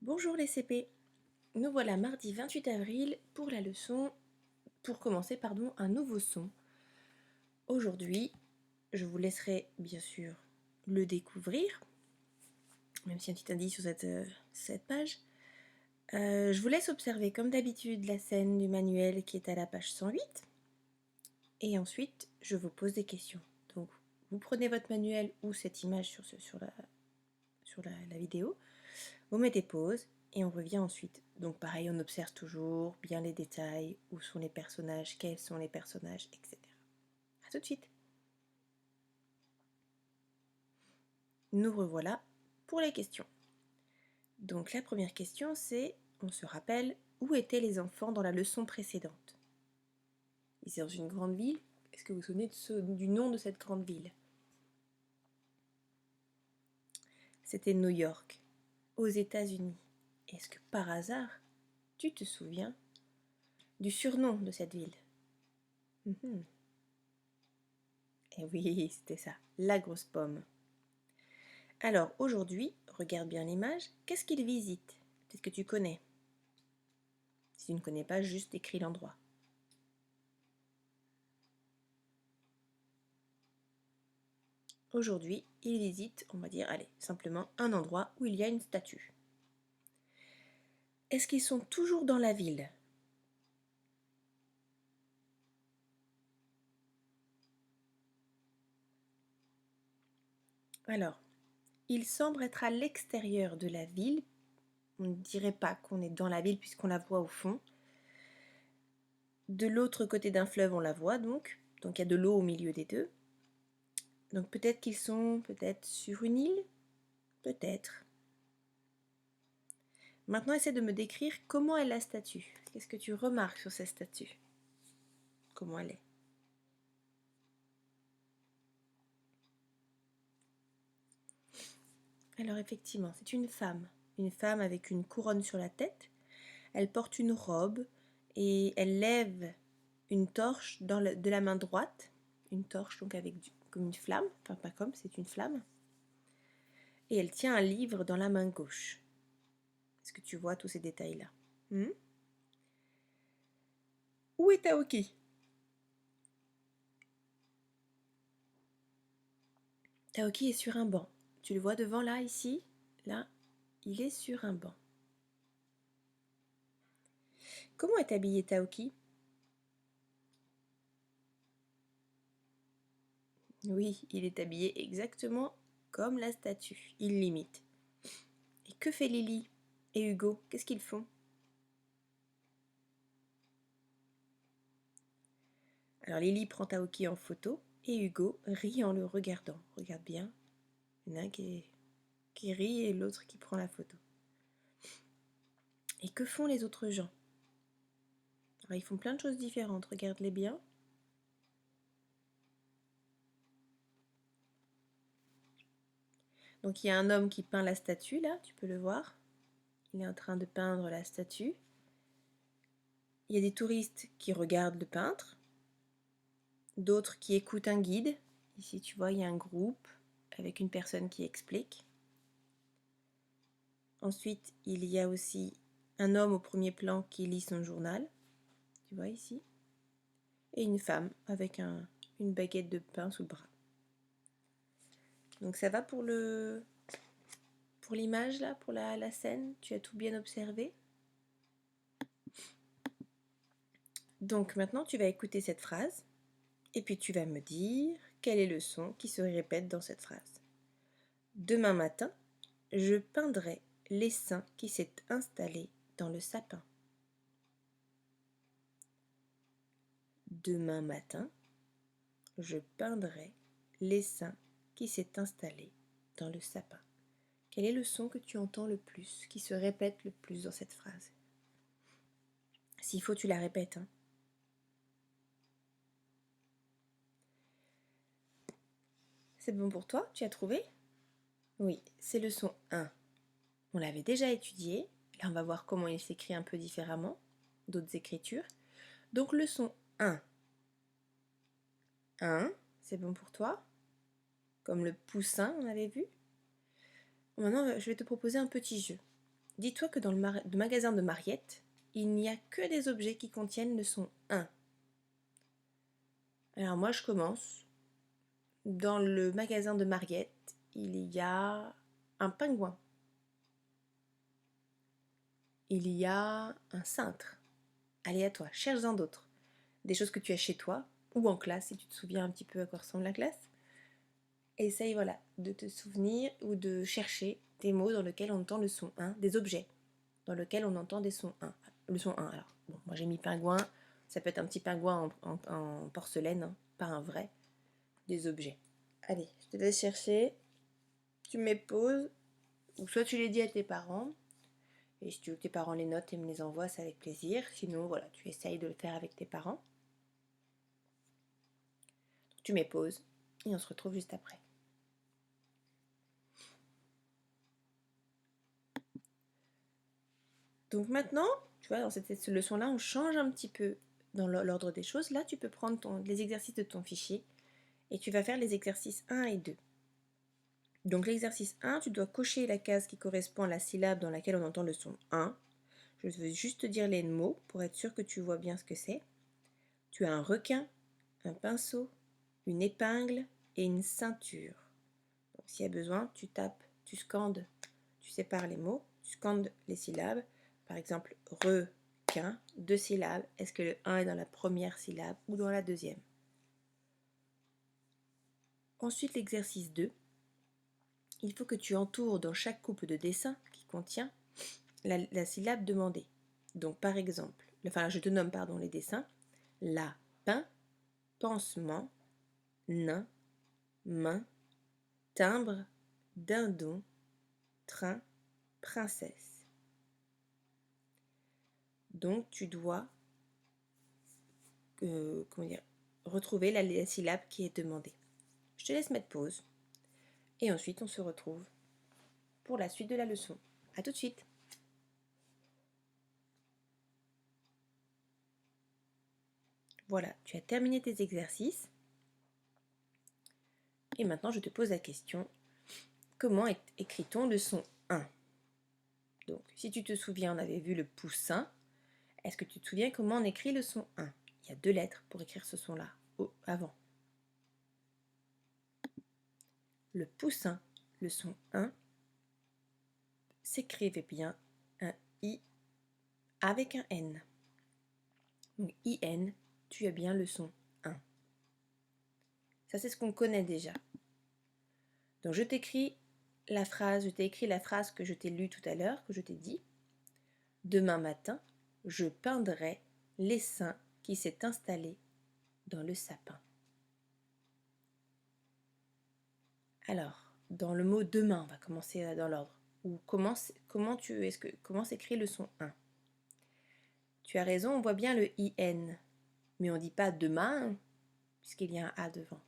Bonjour les CP, nous voilà mardi 28 avril pour la leçon, pour commencer un nouveau son. Aujourd'hui, je vous laisserai bien sûr le découvrir, même si un petit indice sur cette page. Je vous laisse observer comme d'habitude la scène du manuel qui est à la page 108 et ensuite je vous pose des questions. Donc vous prenez votre manuel ou cette image sur la vidéo, vous mettez pause et on revient ensuite. Donc pareil, on observe toujours bien les détails, où sont les personnages, quels sont les personnages, etc. A tout de suite. Nous revoilà pour les questions. Donc la première question c'est, on se rappelle, où étaient les enfants dans la leçon précédente? Ils étaient dans une grande ville. Est-ce que vous vous souvenez du nom de cette grande ville? C'était New York, aux États-Unis. Est-ce que par hasard, tu te souviens du surnom de cette ville? Et oui, c'était ça, la grosse pomme. Alors aujourd'hui, regarde bien l'image, qu'est-ce qu'il visite? Peut-être que tu connais. Si tu ne connais pas, juste écris l'endroit. Aujourd'hui, il visite, on va dire, allez, simplement un endroit où il y a une statue. Est-ce qu'ils sont toujours dans la ville? Alors, il semble être à l'extérieur de la ville. On ne dirait pas qu'on est dans la ville puisqu'on la voit au fond. De l'autre côté d'un fleuve, on la voit donc. Donc il y a de l'eau au milieu des deux. Donc peut-être qu'ils sont sur une île? Peut-être. Maintenant, essaie de me décrire comment est la statue. Qu'est-ce que tu remarques sur cette statue? Comment elle est? Alors effectivement, c'est une femme avec une couronne sur la tête. Elle porte une robe et elle lève une torche de la main droite. Une torche donc comme une flamme, enfin pas comme, c'est une flamme. Et elle tient un livre dans la main gauche. Est-ce que tu vois tous ces détails-là? Où est Taoki? Taoki est sur un banc. Tu le vois devant là, ici? Là, il est sur un banc. Comment est habillé Taoki? Oui, il est habillé exactement comme la statue. Il l'imite. Et que fait Lily et Hugo? Qu'est-ce qu'ils font? Alors Lily prend Taoki en photo et Hugo rit en le regardant. Regarde bien. Il y en a un qui rit et l'autre qui prend la photo. Et que font les autres gens? Alors ils font plein de choses différentes. Regarde-les bien. Donc il y a un homme qui peint la statue là, tu peux le voir. Il est en train de peindre la statue. Il y a des touristes qui regardent le peintre. D'autres qui écoutent un guide. Ici tu vois il y a un groupe avec une personne qui explique. Ensuite il y a aussi un homme au premier plan qui lit son journal. Tu vois ici. Et une femme avec une baguette de pain sous le bras. Donc ça va pour l'image là, pour la scène, tu as tout bien observé. Donc maintenant tu vas écouter cette phrase et puis tu vas me dire quel est le son qui se répète dans cette phrase. Demain matin, je peindrai l'essaim qui s'est installé dans le sapin. Demain matin, je peindrai l'essaim qui s'est installé dans le sapin. Quel est le son que tu entends le plus, qui se répète le plus dans cette phrase? S'il faut, tu la répètes. C'est bon pour toi? Tu as trouvé? Oui, c'est le son 1. On l'avait déjà étudié. Là, on va voir comment il s'écrit un peu différemment, d'autres écritures. Donc, le son 1. 1, c'est bon pour toi? Comme le poussin, on avait vu. Maintenant, je vais te proposer un petit jeu. dis-toi que dans le magasin de Mariette, il n'y a que des objets qui contiennent le son 1. Alors moi je commence. Dans le magasin de Mariette, il y a un pingouin. Il y a un cintre. Allez à toi, cherche-en d'autres. Des choses que tu as chez toi ou en classe si tu te souviens un petit peu à quoi ressemble la classe. Essaye voilà, de te souvenir ou de chercher des mots dans lesquels on entend le son 1, des objets dans lesquels on entend des sons 1. Le son 1, alors, bon, moi j'ai mis pingouin, ça peut être un petit pingouin en porcelaine, hein, pas un vrai, des objets. Allez, je te laisse chercher, tu mets pause, ou soit tu les dis à tes parents, et si tu veux que tes parents les notent et me les envoient, c'est avec plaisir, sinon voilà, tu essayes de le faire avec tes parents. Tu mets pause, et on se retrouve juste après. Donc maintenant, tu vois, dans cette leçon-là, on change un petit peu dans l'ordre des choses. Là, tu peux prendre les exercices de ton fichier et tu vas faire les exercices 1 et 2. Donc l'exercice 1, tu dois cocher la case qui correspond à la syllabe dans laquelle on entend le son 1. Je veux juste te dire les mots pour être sûr que tu vois bien ce que c'est. Tu as un requin, un pinceau, une épingle et une ceinture. Donc s'il y a besoin, tu tapes, tu scandes, tu sépares les mots, tu scandes les syllabes. Par exemple, requin, 2 syllabes. Est-ce que le 1 est dans la première syllabe ou dans la deuxième? Ensuite, l'exercice 2. Il faut que tu entoures dans chaque coupe de dessin qui contient la syllabe demandée. Donc par exemple, je te nomme les dessins. Lapin, pansement, nain, main, timbre, dindon, train, princesse. Donc tu dois retrouver la syllabe qui est demandée. Je te laisse mettre pause et ensuite on se retrouve pour la suite de la leçon. A tout de suite. Voilà, tu as terminé tes exercices et maintenant je te pose la question, comment écrit-on le son 1? Donc si tu te souviens, on avait vu le poussin. Est-ce que tu te souviens comment on écrit le son 1? Il y a 2 lettres pour écrire ce son-là, avant. Le poussin, le son 1, s'écrivait bien un I avec un N. Donc IN, tu as bien le son 1. Ça, c'est ce qu'on connaît déjà. Donc je t'ai écrit la phrase que je t'ai lue tout à l'heure, que je t'ai dit. Demain matin, je peindrai l'essaim qui s'est installé dans le sapin. Alors, dans le mot demain, on va commencer dans l'ordre. Ou comment s'écrit le son 1? Tu as raison, on voit bien le IN, mais on ne dit pas demain, puisqu'il y a un A devant.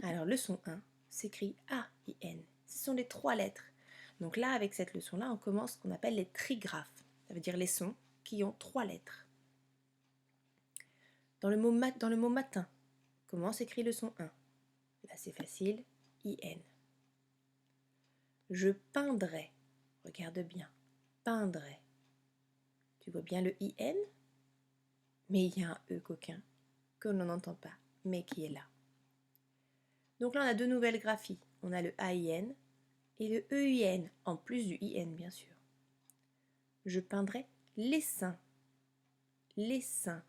Alors le son 1 s'écrit A-I-N. Ce sont les 3 lettres. Donc là, avec cette leçon-là, on commence ce qu'on appelle les trigraphes. Ça veut dire les sons qui ont 3 lettres. Dans le mot matin, comment s'écrit le son 1? Là, c'est facile, I-N. Je peindrai. Regarde bien. Peindrai. Tu vois bien le IN? Mais il y a un E coquin que l'on n'entend pas, mais qui est là. Donc là, on a 2 nouvelles graphies. On a le AIN et le EIN, en plus du IN, bien sûr. Je peindrai l'essaim. L'essaim.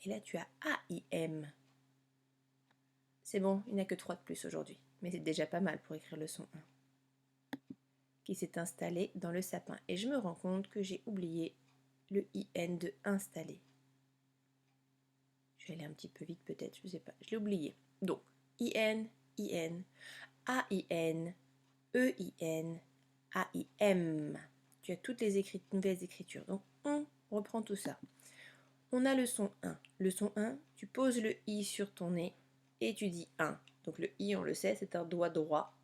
Et là, tu as AIM. C'est bon, il n'y a que 3 de plus aujourd'hui. Mais c'est déjà pas mal pour écrire le son 1. Qui s'est installé dans le sapin. Et je me rends compte que j'ai oublié le IN de installer. Je vais aller un petit peu vite peut-être, je ne sais pas. Je l'ai oublié. Donc, IN, IN, AIN, EIN, AIM. Tu as toutes les nouvelles écritures. Donc, on reprend tout ça. On a le son 1. Le son 1, tu poses le I sur ton nez et tu dis 1. Donc le I, on le sait, c'est un doigt droit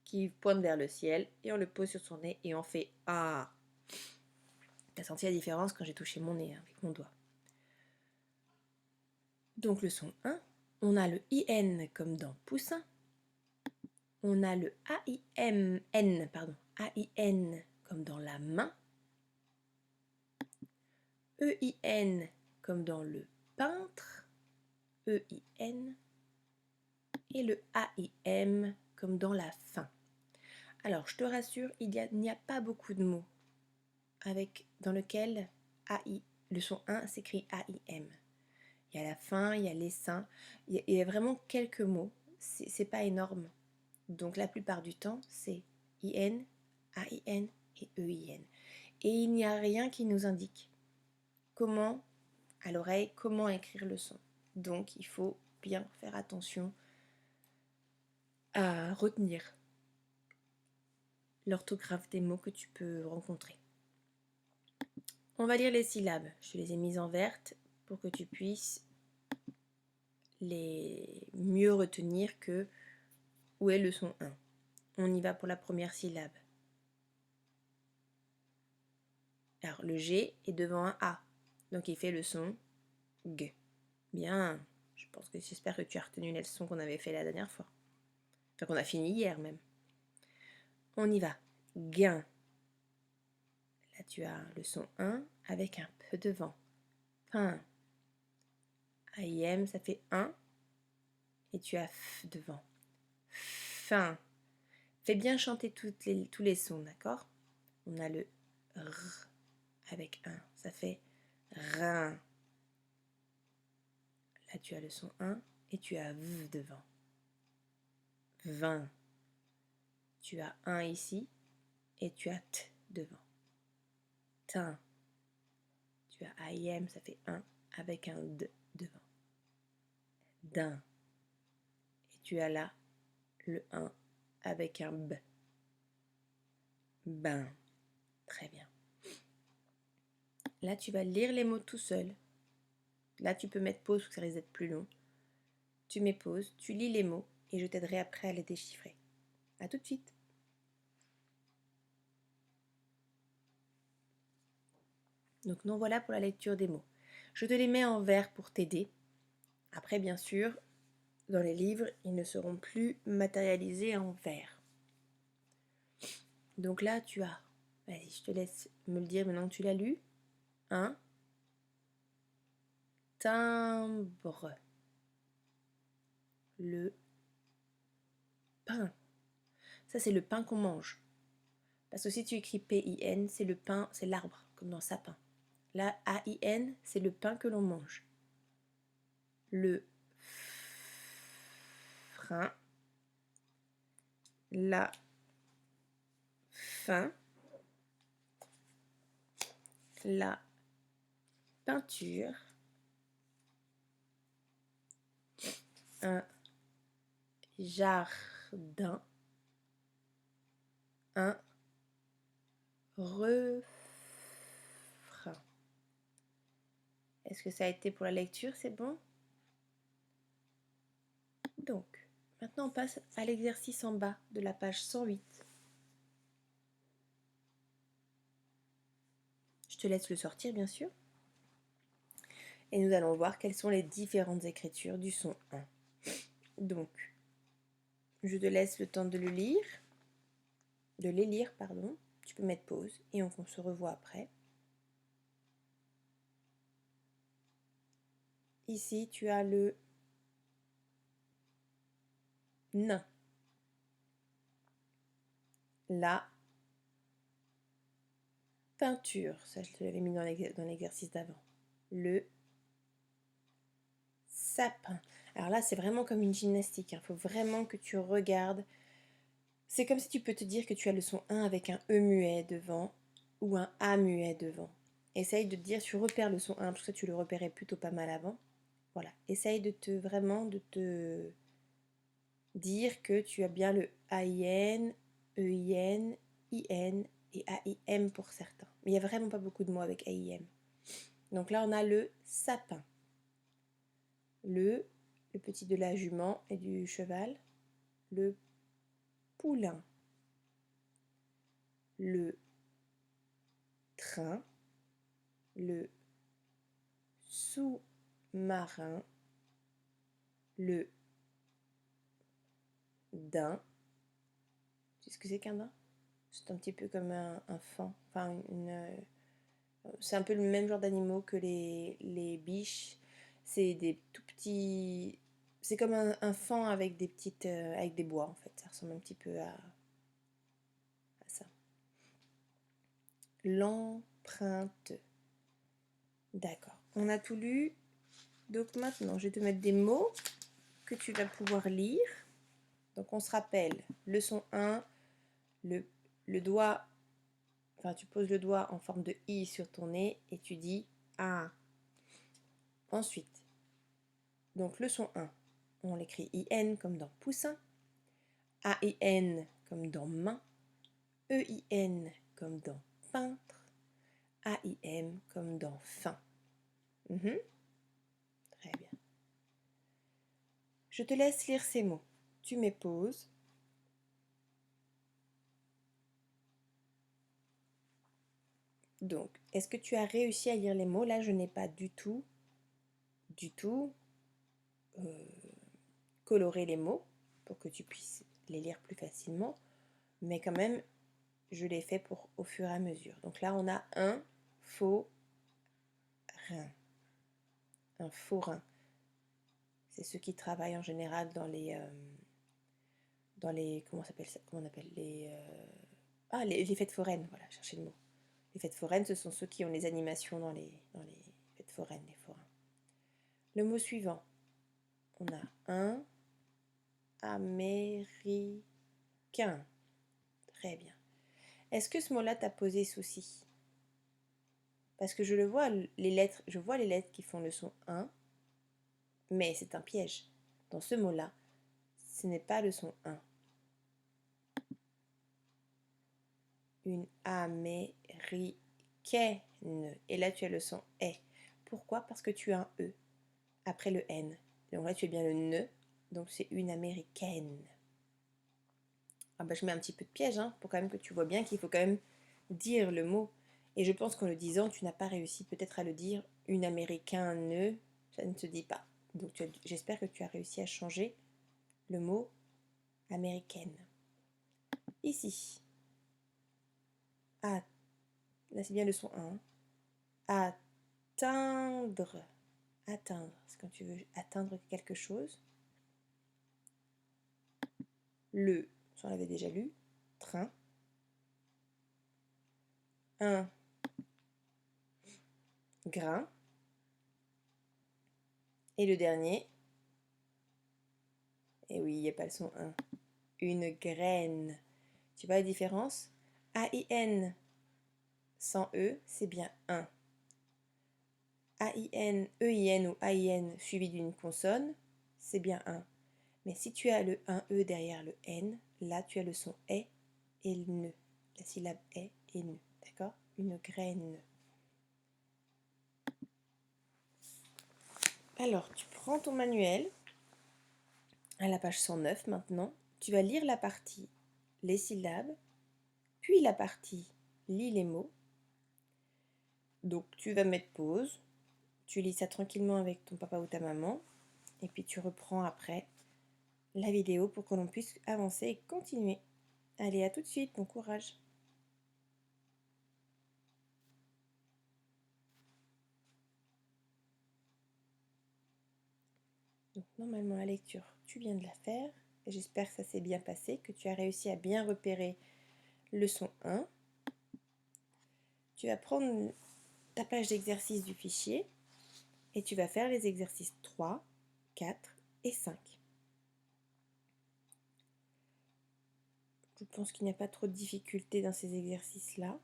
qui pointe vers le ciel et on le pose sur son nez et on fait A. Tu as senti la différence quand j'ai touché mon nez avec mon doigt. Donc le son 1, on a le IN comme dans poussin. On a le AIM, N, A-I-N comme dans la main, E-I-N comme dans le peintre, E-I-N, et le A-I-M comme dans la fin. Alors, je te rassure, il n'y a pas beaucoup de mots dans lequel le son 1 s'écrit A-I-M. Il y a la fin, il y a l'essaim, il y a vraiment quelques mots, c'est pas énorme. Donc la plupart du temps, c'est I-N, A-I-N et E-I-N. Et il n'y a rien qui nous indique comment, à l'oreille, comment écrire le son. Donc il faut bien faire attention à retenir l'orthographe des mots que tu peux rencontrer. On va lire les syllabes. Je les ai mises en verte pour que tu puisses les mieux retenir que où est le son 1. On y va pour la première syllabe. Alors le G est devant un A, donc il fait le son G. Bien, j'espère que tu as retenu les leçons qu'on avait fait la dernière fois. Enfin qu'on a fini hier même. On y va. Gain. Là tu as le son 1 avec un peu de vent. Pain. AIM ça fait 1 et tu as F devant. Fin. Fais bien chanter tous les sons, d'accord? On a le R avec 1, ça fait rein. Là tu as le son 1 et tu as V devant. 20. Tu as 1 ici et tu as T devant. Tin. Tu as AIM, ça fait 1 avec un D devant. Din. Et tu as là le 1 avec un B. Ben. Très bien. Là, tu vas lire les mots tout seul. Là, tu peux mettre pause parce que ça risque d'être plus long. Tu mets pause, tu lis les mots et je t'aiderai après à les déchiffrer. A tout de suite. Donc, nous voilà pour la lecture des mots. Je te les mets en vert pour t'aider. Après, bien sûr, dans les livres, ils ne seront plus matérialisés en vert. Donc là, tu as... Vas-y, je te laisse me le dire maintenant que tu l'as lu. Un timbre. Le pain. Ça, c'est le pain qu'on mange. Parce que si tu écris P-I-N, c'est le pain, c'est l'arbre, comme dans sapin. Là, A-I-N, c'est le pain que l'on mange. Le frein. La fin. La peinture. Un jardin. Un refrain. Est-ce que ça a été pour la lecture? C'est bon? Donc, maintenant on passe à l'exercice en bas de la page 108. Je te laisse le sortir, bien sûr. Et nous allons voir quelles sont les différentes écritures du son 1. Donc, je te laisse le temps de les lire. Tu peux mettre pause et on se revoit après. Ici, tu as le nain. La peinture, ça je te l'avais mis dans l'exercice d'avant. Le sapin. Alors là, c'est vraiment comme une gymnastique. Il faut vraiment que tu regardes. C'est comme si tu peux te dire que tu as le son 1 avec un E muet devant ou un A muet devant. Essaye de te dire, tu repères le son 1, parce que tu le repérais plutôt pas mal avant. Voilà, essaye de te dire que tu as bien le AIN, EIN, IN et AIM pour certains. Mais il n'y a vraiment pas beaucoup de mots avec AIM. Donc là, on a le sapin. Le petit de la jument et du cheval. Le poulain. Le train. Le sous-marin. Le daim. Tu sais ce que c'est qu'un daim? C'est un petit peu comme un faon. Enfin, c'est un peu le même genre d'animaux que les biches. C'est des tout petits. C'est comme un faon avec des petites, avec des bois en fait. Ça ressemble un petit peu à ça. L'empreinte. D'accord. On a tout lu. Donc maintenant, je vais te mettre des mots que tu vas pouvoir lire. Donc on se rappelle, leçon 1, le doigt, enfin tu poses le doigt en forme de I sur ton nez et tu dis A. Ensuite, donc leçon 1, on l'écrit IN comme dans poussin, AIN comme dans main, EIN comme dans peintre, AIM comme dans fin. Très bien. Je te laisse lire ces mots. Tu mets pause. Donc, est-ce que tu as réussi à lire les mots? Là, je n'ai pas du tout coloré les mots pour que tu puisses les lire plus facilement. Mais quand même, je l'ai fait pour au fur et à mesure. Donc là, on a un faux rein. Un faux rein. C'est ceux qui travaillent en général dans les comment s'appelle ça? Comment on appelle les fêtes foraines. Voilà, cherchez le mot. Les fêtes foraines, ce sont ceux qui ont les animations dans les fêtes foraines, les forains. Le mot suivant, on a un américain. Très bien. Est-ce que ce mot-là t'a posé souci? Parce que je le vois, je vois les lettres qui font le son 1, mais c'est un piège. Dans ce mot-là, ce n'est pas le son 1. Une américaine. Et là, tu as le son E. Pourquoi? Parce que tu as un E après le N. Donc là, tu as bien le ne. Donc c'est une américaine. Ah bah, je mets un petit peu de piège, hein, pour quand même que tu vois bien qu'il faut quand même dire le mot. Et je pense qu'en le disant, tu n'as pas réussi peut-être à le dire. Une américaine, ça ne se dit pas. Donc j'espère que tu as réussi à changer le mot américaine. Ici. Ah, là c'est bien le son 1. Atteindre. Atteindre. C'est quand tu veux atteindre quelque chose. Le, ça on l'avait déjà lu. Train. Un grain. Et le dernier. Et oui, il n'y a pas le son 1. Une graine. Tu vois la différence? A-I-N sans E, c'est bien un. A-I-N, E-I-N ou A-I-N suivi d'une consonne, c'est bien un. Mais si tu as le 1-E derrière le N, là tu as le son E et le ne. La syllabe E et ne. D'accord? Une graine. Alors, tu prends ton manuel à la page 109 maintenant. Tu vas lire la partie les syllabes, puis la partie lis les mots. Donc, tu vas mettre pause. Tu lis ça tranquillement avec ton papa ou ta maman. Et puis, tu reprends après la vidéo pour que l'on puisse avancer et continuer. Allez, à tout de suite, bon courage. Donc normalement la lecture, tu viens de la faire. Et j'espère que ça s'est bien passé, que tu as réussi à bien repérer le son 1. Tu vas prendre ta page d'exercice du fichier et tu vas faire les exercices 3, 4 et 5. Je pense qu'il n'y a pas trop de difficultés dans ces exercices-là.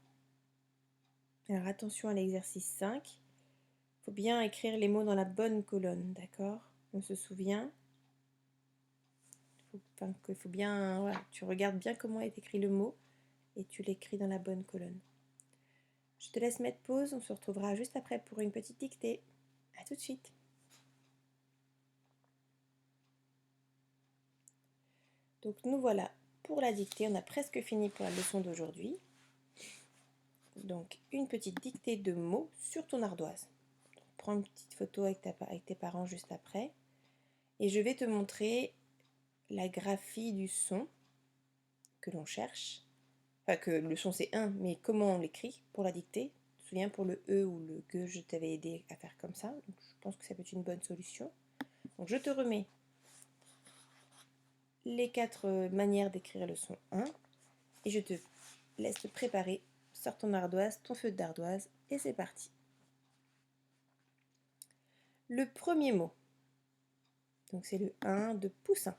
Alors attention à l'exercice 5. Il faut bien écrire les mots dans la bonne colonne, d'accord? On se souvient. Il faut bien, voilà, tu regardes bien comment est écrit le mot et tu l'écris dans la bonne colonne. Je te laisse mettre pause, on se retrouvera juste après pour une petite dictée. A tout de suite. Donc nous voilà pour la dictée, on a presque fini pour la leçon d'aujourd'hui. Donc une petite dictée de mots sur ton ardoise. Donc, prends une petite photo avec tes parents juste après. Et je vais te montrer la graphie du son que l'on cherche. Enfin, que le son c'est un, mais comment on l'écrit pour la dictée. Tu te souviens, pour le E ou le G, je t'avais aidé à faire comme ça. Donc, je pense que ça peut être une bonne solution. Donc, je te remets les 4 manières d'écrire le son 1 et je te laisse te préparer. Sors ton ardoise, ton feutre d'ardoise et c'est parti. Le premier mot, donc c'est le 1 de poussin.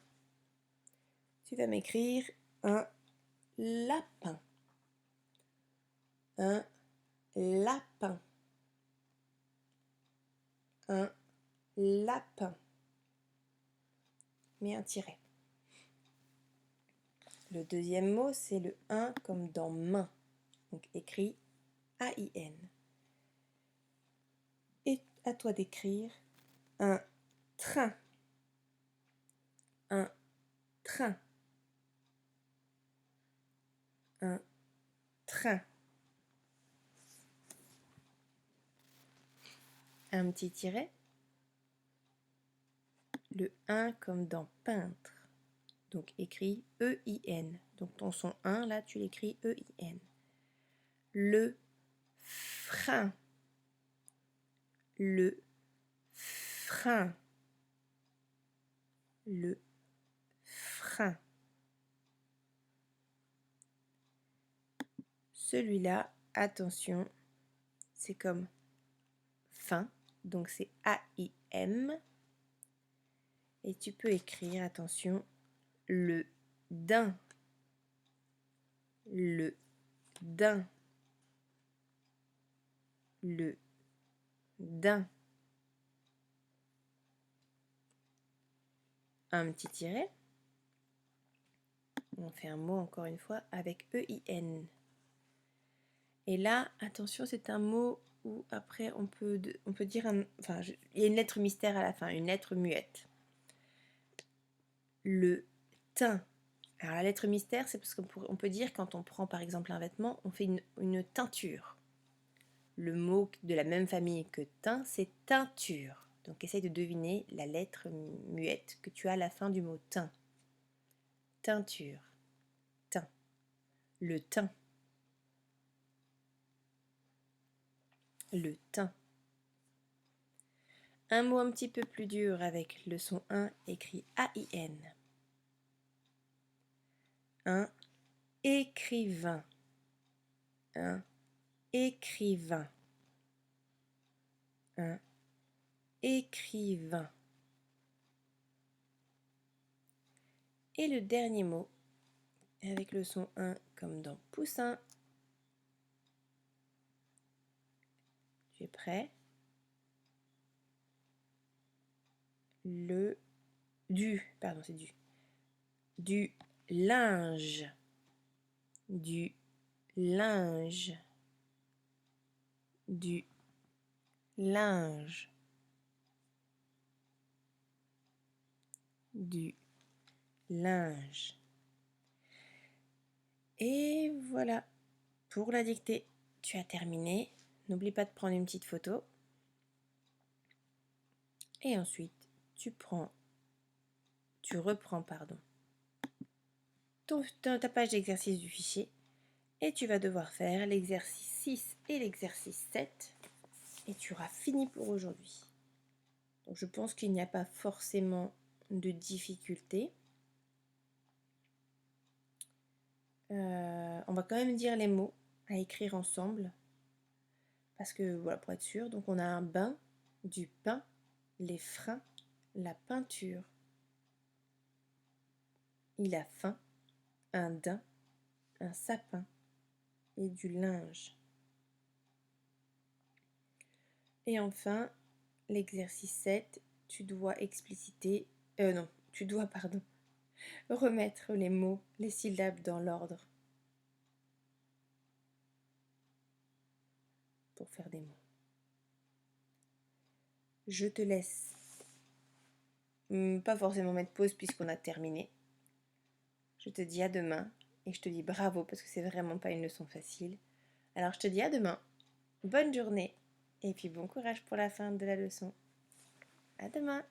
Tu vas m'écrire un lapin. Un lapin. Un lapin. Mets un tiret. Le deuxième mot, c'est le 1 comme dans main. Donc écrit A-I-N. Et à toi d'écrire un train. Un train. Un train. Un petit tiret. Le 1 comme dans peintre. Donc écrit E-I-N. Donc ton son 1, là, tu l'écris E-I-N. Le frein. Le frein. Le frein. Celui-là, attention, c'est comme fin, donc c'est A-I-M. Et tu peux écrire, attention, le daim. Le daim. Le daim. Un petit tiret. On fait un mot encore une fois avec E-I-N. Et là, attention, c'est un mot où après on peut dire enfin, il y a une lettre mystère à la fin, une lettre muette. Le teint. Alors la lettre mystère, c'est parce qu'on peut dire quand on prend par exemple un vêtement, on fait une teinture. Le mot de la même famille que teint, c'est teinture. Donc essaye de deviner la lettre muette que tu as à la fin du mot teint. Teinture. Teint. Le teint. Le teint. Un mot un petit peu plus dur avec le son 1 écrit A-I-N. Un écrivain. Un écrivain. Un écrivain. Et le dernier mot, avec le son 1 comme dans poussin. Tu es prêt? Pardon, c'est du linge. Du linge. Du linge. Du linge. Et voilà, pour la dictée, tu as terminé. N'oublie pas de prendre une petite photo. Et ensuite, tu reprends ta page d'exercice du fichier et tu vas devoir faire l'exercice 6 et l'exercice 7 et tu auras fini pour aujourd'hui. Donc je pense qu'il n'y a pas forcément de difficulté. On va quand même dire les mots à écrire ensemble parce que voilà, pour être sûr. Donc on a un bain, du pain, les freins, la peinture. Il a faim, un daim, un sapin et du linge. Et enfin, l'exercice 7, tu dois remettre les mots, les syllabes dans l'ordre pour faire des mots. Je te laisse pas forcément mettre pause puisqu'on a terminé. Je te dis à demain et je te dis bravo parce que c'est vraiment pas une leçon facile. Alors je te dis à demain, bonne journée et puis bon courage pour la fin de la leçon. À demain.